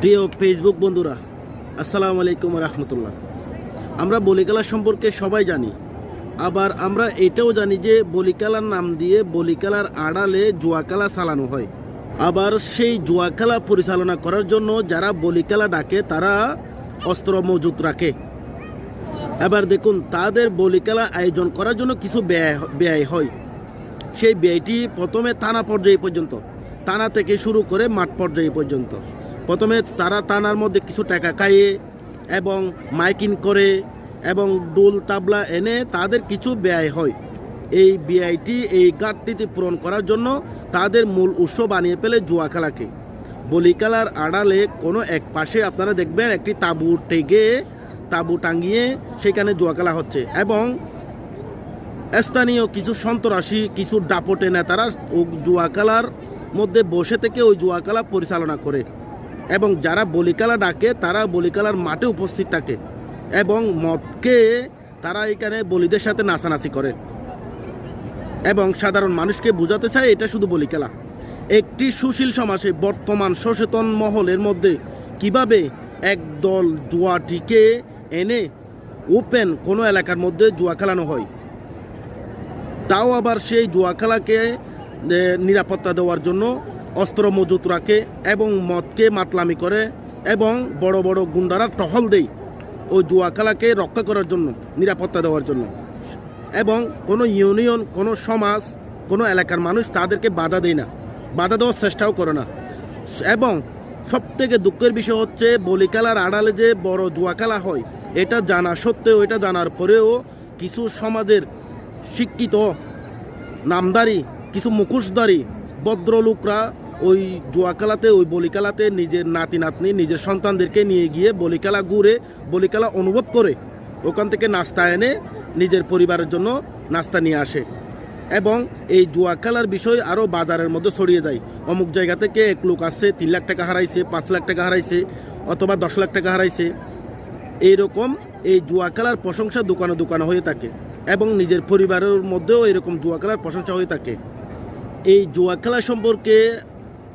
প্রিয় ফেসবুক বন্ধুরা, আসসালামু আলাইকুম রহমতুল্লাহ। আমরা বলিকালা সম্পর্কে সবাই জানি, আবার আমরা এটাও জানি যে বলিকালার নাম দিয়ে বলিকালার আড়ালে জুয়াকালা চালানো হয়। আবার সেই জুয়াকালা পরিচালনা করার জন্য যারা বলিকালা ডাকে তারা অস্ত্র মজুত রাখে। এবার দেখুন, তাদের বলিকালা আয়োজন করার জন্য কিছু ব্যয় হয়। সেই ব্যয়টি প্রথমে থানা পর্যায়ে পর্যন্ত, থানা থেকে শুরু করে মাঠ পর্যায়ে পর্যন্ত। প্রথমে তারা থানার মধ্যে কিছু টাকা খাইয়ে এবং মাইকিং করে এবং ডোল তাবলা এনে তাদের কিছু ব্যয় হয়। এই ব্যয়টি, এই ঘাটতিটি পূরণ করার জন্য তাদের মূল উৎস বানিয়ে ফেলে জুয়া খেলাকে। বলিকালার আড়ালে কোনো এক পাশে আপনারা দেখবেন একটি তাঁবু টাঙিয়ে সেখানে জুয়া খেলা হচ্ছে এবং স্থানীয় কিছু সন্ত্রাসী, কিছু ডাপটে নেতারা জুয়া খেলার মধ্যে বসে থেকে ওই জুয়া খেলা পরিচালনা করে এবং যারা বলিকালা ডাকে তারা বলিকালার মাঠে উপস্থিত থাকে এবং মদকে তারা এখানে বলিদের সাথে নাচানাচি করে এবং সাধারণ মানুষকে বোঝাতে চায় এটা শুধু বলিকালা। একটি সুশীল সমাজে বর্তমান সচেতন মহলের মধ্যে কিভাবে একদল জুয়াটিকে এনে ওপেন কোনো এলাকার মধ্যে জুয়া খেলানো হয়, তাও আবার সেই জুয়া খেলাকে নিরাপত্তা দেওয়ার জন্য অস্ত্র মজুত রাখে এবং মদকে মাতলামি করে এবং বড় বড় গুন্ডারা টহল দেয় ওই জুয়া খেলাকে রক্ষা করার জন্য, নিরাপত্তা দেওয়ার জন্য। এবং কোনো ইউনিয়ন, কোনো সমাজ, কোনো এলাকার মানুষ তাদেরকে বাধা দেয় না, বাধা দেওয়ার চেষ্টাও করে না। এবং সবথেকে দুঃখের বিষয় হচ্ছে বলিকালার আড়ালে যে বড় জুয়া খেলা হয় এটা জানা সত্ত্বেও, এটা জানার পরেও কিছু সমাজের শিক্ষিত নামদারি, কিছু মুখোশধারী ভদ্রলোকরা ওই জুয়া খেলাতে, ওই বলিকালাতে নিজের নাতি নাতনি, নিজের সন্তানদেরকে নিয়ে গিয়ে বলিকালা ঘুরে, বলিকালা অনুভব করে ওখান থেকে নাস্তা এনে নিজের পরিবারের জন্য নাস্তা নিয়ে আসে। এবং এই জুয়া খেলার বিষয় আরও বাজারের মধ্যে ছড়িয়ে যায়। অমুক জায়গা থেকে এক লোক আসছে, 3 লাখ টাকা হারাইছে, 5 লাখ টাকা হারাইছে, অথবা 10 লাখ টাকা হারাইছে। এইরকম এই জুয়া খেলার প্রশংসা দোকানে দোকানে হয়ে থাকে এবং নিজের পরিবারের মধ্যেও এরকম জুয়া খেলার প্রশংসা হয়ে থাকে। এই জুয়া খেলা সম্পর্কে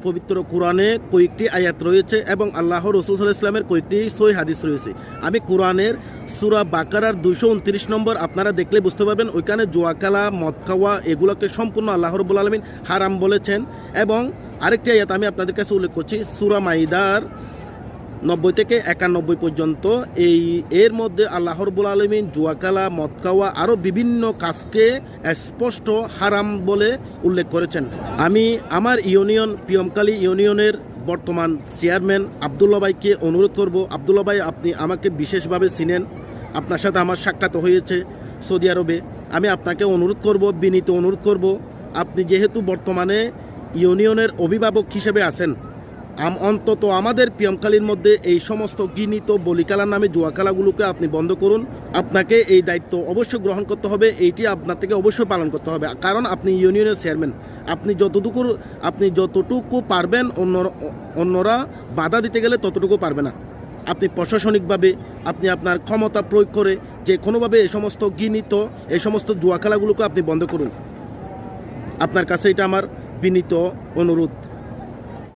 পবিত্র কোরআনে কয়েকটি আয়াত রয়েছে এবং আল্লাহ রাসূল সাল্লাল্লাহু আলাইহি ওয়াসাল্লামের কয়েকটি সহিহ হাদিস রয়েছে। আমি কোরআনের সূরা বাকারার 229 নম্বর আপনারা দেখলে বুঝতে পারবেন, ওইখানে জুয়া খেলা, মদ খাওয়া এগুলোকে সম্পূর্ণ আল্লাহ রাব্বুল আলামিন হারাম বলেছেন। এবং আরেকটি আয়াত আমি আপনাদের কাছে উল্লেখ করছি, সূরা মাইদার 90 থেকে 91 পর্যন্ত। এর মধ্যে আল্লাহ রাব্বুল আলামিন জুয়া খেলা, মদ খাওয়া আরও বিভিন্ন কাজকে স্পষ্ট হারাম বলে উল্লেখ করেছেন। আমি আমার ইউনিয়ন, পিয়মখালী ইউনিয়নের বর্তমান চেয়ারম্যান আব্দুল্লাহ ভাইকে অনুরোধ করব, আব্দুল্লাহ ভাই, আপনি আমাকে বিশেষভাবে চিনেন, আপনার সাথে আমার সাক্ষাৎ হয়েছে সৌদি আরবে। আমি আপনাকে অনুরোধ করব, বিনীত অনুরোধ করব, আপনি যেহেতু বর্তমানে ইউনিয়নের অভিভাবক হিসেবে আছেন, অন্তত আমাদের পিয়মখালীর মধ্যে এই সমস্ত গৃহীত বলিকালার নামে জুয়া খেলাগুলোকে আপনি বন্ধ করুন। আপনাকে এই দায়িত্ব অবশ্যই গ্রহণ করতে হবে, এইটি আপনার থেকে অবশ্যই পালন করতে হবে, কারণ আপনি ইউনিয়নের চেয়ারম্যান। আপনি যতটুকু পারবেন, অন্যরা বাধা দিতে গেলে ততটুকু পারবে না। আপনি প্রশাসনিকভাবে আপনি আপনার ক্ষমতা প্রয়োগ করে যে কোনোভাবে এই সমস্ত গৃহীত, এই সমস্ত জুয়া খেলাগুলোকে আপনি বন্ধ করুন। আপনার কাছে এটা আমার বিনীত অনুরোধ।